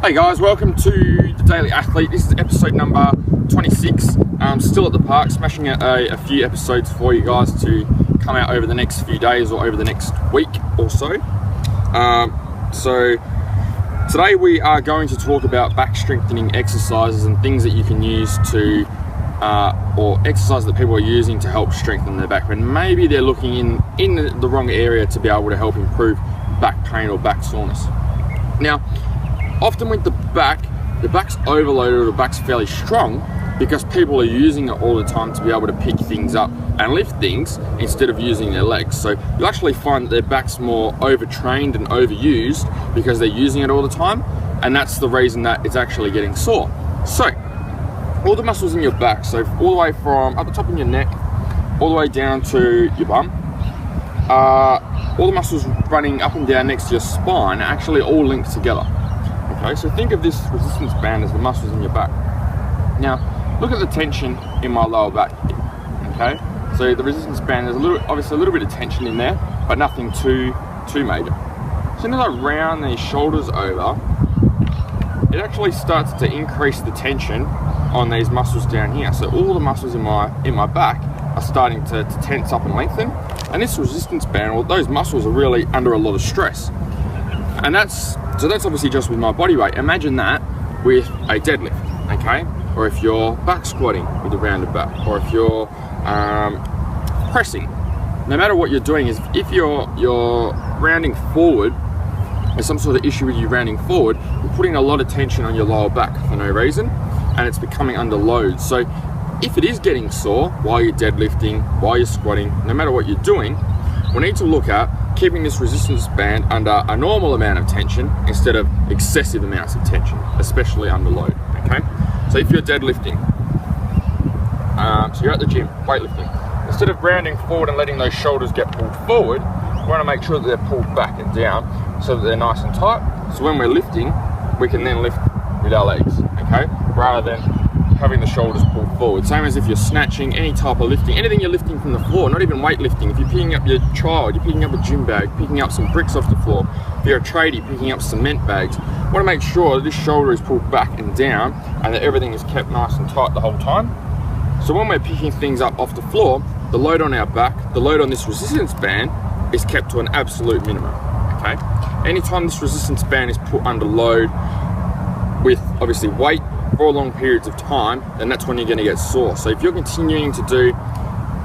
Hey guys, welcome to the Daily Athlete. This is episode number 26. I'm still at the park, smashing out a few episodes for you guys to come out over the next few days or over the next week or so. So today we are going to talk about back strengthening exercises and things that you can use to, or exercises that people are using to help strengthen their back when maybe they're looking in the wrong area to be able to help improve back pain or back soreness. Now, often with the back's overloaded or the back's fairly strong because people are using it all the time to be able to pick things up and lift things instead of using their legs. So you actually find that their back's more overtrained and overused because they're using it all the time, and that's the reason that it's actually getting sore. So all the muscles in your back, so all the way from up the top of your neck all the way down to your bum, all the muscles running up and down next to your spine are actually all linked together. Okay, so think of this resistance band as the muscles in your back. Now, look at the tension in my lower back here. Okay, so the resistance band, there's obviously a little bit of tension in there, but nothing too major. As soon as I round these shoulders over, it actually starts to increase the tension on these muscles down here. So all the muscles in my back are starting to tense up and lengthen, and this resistance band, well, those muscles are really under a lot of stress. And that's obviously just with my body weight. Imagine that with a deadlift, okay? Or if you're back squatting with a rounded back, or if you're pressing. No matter what you're doing, if you're rounding forward, there's some sort of issue with you rounding forward, you're putting a lot of tension on your lower back for no reason, and it's becoming under load. So if it is getting sore while you're deadlifting, while you're squatting, no matter what you're doing, we need to look at keeping this resistance band under a normal amount of tension instead of excessive amounts of tension, especially under load, okay? So if you're deadlifting, so you're at the gym, weightlifting, instead of rounding forward and letting those shoulders get pulled forward, we want to make sure that they're pulled back and down so that they're nice and tight. So when we're lifting, we can then lift with our legs, okay? Rather than having the shoulders pulled forward. Same as if you're snatching, any type of lifting, anything you're lifting from the floor, not even weightlifting. If you're picking up your child, you're picking up a gym bag, picking up some bricks off the floor. If you're a tradie, picking up cement bags. You want to make sure that this shoulder is pulled back and down and that everything is kept nice and tight the whole time. So when we're picking things up off the floor, the load on our back, the load on this resistance band is kept to an absolute minimum, okay? Anytime this resistance band is put under load with obviously weight for long periods of time, then that's when you're going to get sore. So if you're continuing to do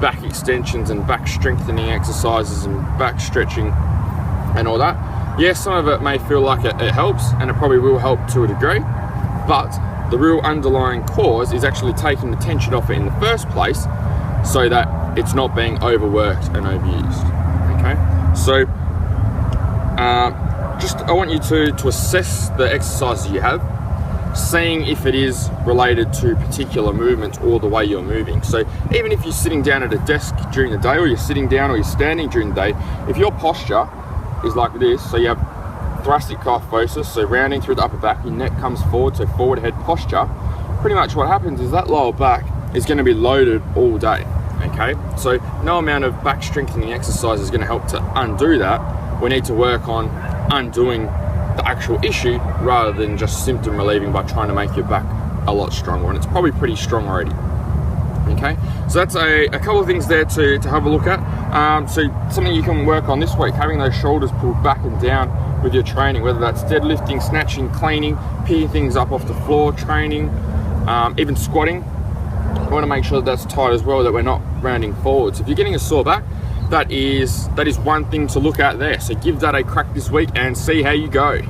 back extensions and back strengthening exercises and back stretching and all that, yes, some of it may feel like it helps, and it probably will help to a degree, but the real underlying cause is actually taking the tension off it in the first place so that it's not being overworked and overused, okay? So I want you to assess the exercises you have, seeing if it is related to particular movements or the way you're moving. So even if you're sitting down at a desk during the day, or you're sitting down or you're standing during the day, if your posture is like this, so you have thoracic kyphosis, so rounding through the upper back, your neck comes forward, so forward head posture, pretty much what happens is that lower back is going to be loaded all day, okay? So no amount of back strengthening exercise is going to help to undo that. We need to work on undoing the actual issue rather than just symptom relieving by trying to make your back a lot stronger, and it's probably pretty strong already, okay? So that's a couple of things there to have a look at. So something you can work on this week, having those shoulders pulled back and down with your training, whether that's deadlifting, snatching, cleaning, picking things up off the floor, training, even squatting. We want to make sure that that's tight as well, that we're not rounding forward. So if you're getting a sore back, that is one thing to look at there. So give that a crack this week and see how you go.